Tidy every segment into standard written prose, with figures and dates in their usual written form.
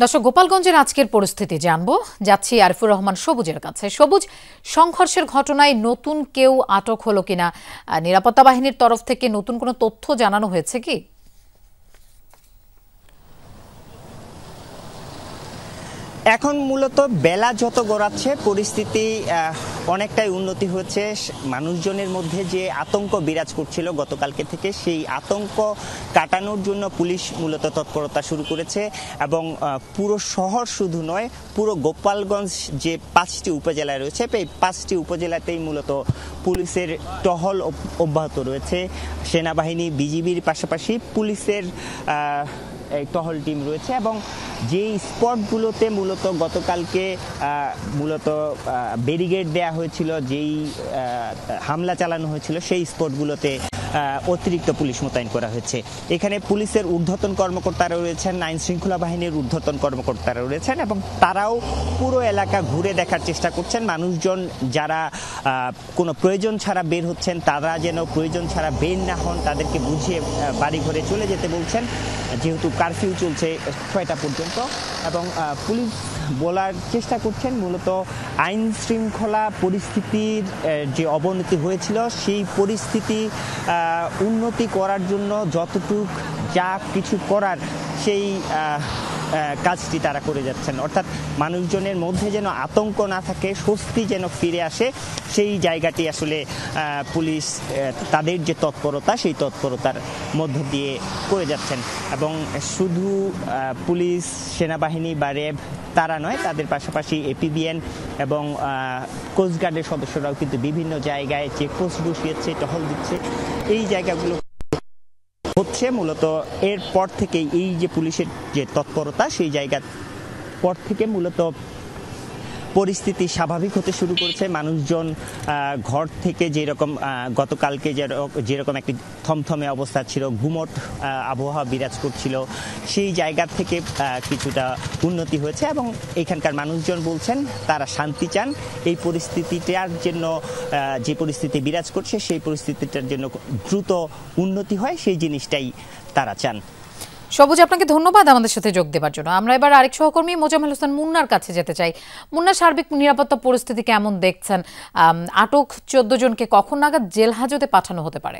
দর্শক, গোপালগঞ্জের আজকের পরিস্থিতি জানবো, যাচ্ছি আরিফুর রহমান সবুজের কাছে। সবুজ, সংঘর্ষের ঘটনায় নতুন কেউ আটক হলো কিনা, নিরাপত্তা বাহিনীর তরফ থেকে নতুন কোনো তথ্য জানানো হয়েছে কি? এখন মূলত বেলা যত গড়াচ্ছে পরিস্থিতি অনেকটাই উন্নতি হচ্ছে। মানুষজনের মধ্যে যে আতঙ্ক বিরাজ করছিল গতকালকে থেকে, সেই আতঙ্ক কাটানোর জন্য পুলিশ মূলত তৎপরতা শুরু করেছে এবং পুরো শহর শুধু নয়, পুরো গোপালগঞ্জ যে 5টি উপজেলা রয়েছে, এই 5টি উপজেলাতেই মূলত পুলিশের টহল অব্যাহত রয়েছে। সেনাবাহিনী, বিজিবির পাশাপাশি পুলিশের টহল টিম রয়েছে এবং যেই স্পটগুলোতে মূলত গতকালকে মূলত ব্যারিকেড দেয়া হয়েছিল, যেই হামলা চালানো হয়েছিল, সেই স্পটগুলোতে অতিরিক্ত পুলিশ মোতায়েন করা হয়েছে। এখানে পুলিশের ঊর্ধ্বতন কর্মকর্তারা রয়েছেন, আইন শৃঙ্খলা বাহিনীর ঊর্ধ্বতন কর্মকর্তারা রয়েছেন এবং তারাও পুরো এলাকা ঘুরে দেখার চেষ্টা করছেন। মানুষজন যারা কোনো প্রয়োজন ছাড়া বের হচ্ছেন, তারা যেন প্রয়োজন ছাড়া বের না হন, তাদেরকে বুঝিয়ে বাড়ি ঘরে চলে যেতে বলছেন, যেহেতু কারফিউ চলছে 6টা পর্যন্ত। এবং পুলিশ বলার চেষ্টা করছেন মূলত আইন শৃঙ্খলা পরিস্থিতির যে অবনতি হয়েছিল, সেই পরিস্থিতি উন্নতি করার জন্য যতটুকু যা কিছু করার সেই কাজটি তারা করে যাচ্ছেন। অর্থাৎ মানুষজনের মধ্যে যেন আতঙ্ক না থাকে, স্বস্তি যেন ফিরে আসে, সেই জায়গাটি আসলে পুলিশ তাদের যে তৎপরতা, সেই তৎপরতার মধ্য দিয়ে করে যাচ্ছেন। এবং শুধু পুলিশ, সেনাবাহিনী বা র্যাব তারা নয়, তাদের পাশাপাশি এপিবিএন এবং কোস্টগার্ডের সদস্যরাও কিন্তু বিভিন্ন জায়গায় চেকপোস্ট বসিয়েছে, টহল দিচ্ছে। এই জায়গাগুলো হচ্ছে মূলত এরপর থেকে এই যে পুলিশের যে তৎপরতা, সেই জায়গার পর থেকে মূলত পরিস্থিতি স্বাভাবিক হতে শুরু করেছে। মানুষজন ঘর থেকে যেরকম গতকালকে যেরকম একটি থমথমে অবস্থা ছিল, গুমট আবহাওয়া বিরাজ করছিল, সেই জায়গা থেকে কিছুটা উন্নতি হয়েছে এবং এখানকার মানুষজন বলছেন তারা শান্তি চান। এই পরিস্থিতিটার জন্য, যে পরিস্থিতি বিরাজ করছে, সেই পরিস্থিতিটার জন্য দ্রুত উন্নতি হয়, সেই জিনিসটাই তারা চান। সবুজ, আপনাকে ধন্যবাদ আমাদের সাথে যোগ দেওয়ার জন্য। আমরা এবার আরেক সহকর্মী মোজাম্মেল হোসেন মুন্নার কাছে যেতে চাই। মুন্না, সার্বিক নিরাপত্তা পরিস্থিতি কেমন দেখছেন? আটক 14 জনকে কখন নাগাদ জেল হাজতে পাঠানো হতে পারে?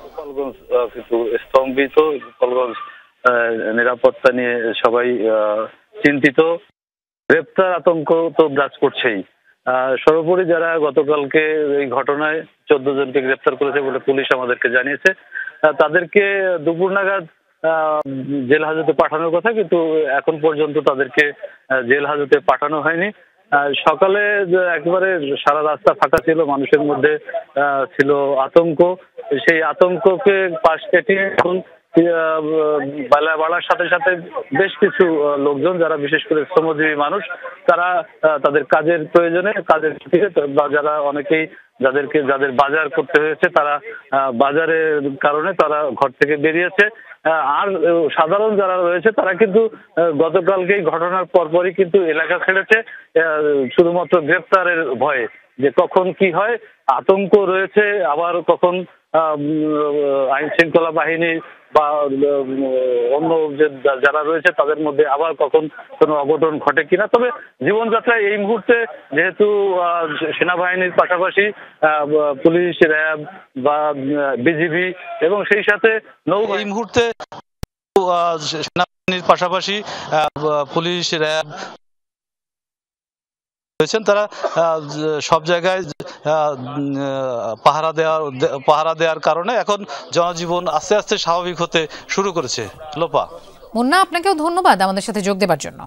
গোপালগঞ্জ কিন্তু স্তম্ভিত। গোপালগঞ্জ নিরাপত্তা নিয়ে সবাই চিন্তিত। গ্রেপ্তার আতঙ্ক তো বিরাজ করছেই। সর্বোপরি যারা গতকালকে এই ঘটনায় 14 জনকে গ্রেপ্তার করেছে বলে পুলিশ আমাদেরকে জানিয়েছে, তাদেরকে দুপুর নাগাদ জেল হাজতে পাঠানোর কথা, কিন্তু এখন পর্যন্ত তাদেরকে জেল হাজতে পাঠানো হয়নি। সকালে একেবারে সারা রাস্তা ফাঁকা ছিল, মানুষের মধ্যে ছিল আতঙ্ক। সেই আতঙ্ককে পাশ কেটে এখন বেলা বাড়ার সাথে সাথে বেশ কিছু লোকজন, যারা বিশেষ করে শ্রমজীবী মানুষ, তারা তাদের কাজের প্রয়োজনে কাজের থেকে, বা যারা অনেকেই যাদের বাজার করতে হয়েছে, তারা বাজারের কারণে তারা ঘর থেকে বেরিয়েছে। আর সাধারণ যারা রয়েছে তারা কিন্তু গতকালকেই ঘটনার পরপরই কিন্তু এলাকা ছেড়েছে, শুধুমাত্র গ্রেপ্তারের ভয়ে। যে কখন কি হয়, আতঙ্ক রয়েছে। আবার কখন আইন শৃঙ্খলা বাহিনী বা অন্য যারা রয়েছে তাদের মধ্যে আবার কখন কোনো অঘটন ঘটে কিনা। তবে জীবনযাত্রায় এই মুহূর্তে যেহেতু সেনাবাহিনীর পাশাপাশি পুলিশ, র্যাব বা বিজিবি এবং সেই সাথে এই মুহূর্তে সেনাবাহিনীর পাশাপাশি পুলিশ, র্যাব রয়েছেন, তারা সব জায়গায় পাহারা দেওয়ার কারণে এখন জনজীবন আস্তে আস্তে স্বাভাবিক হতে শুরু করেছে। লোপা, মুন্না, আপনাকেও ধন্যবাদ আমাদের সাথে যোগ দেওয়ার জন্য।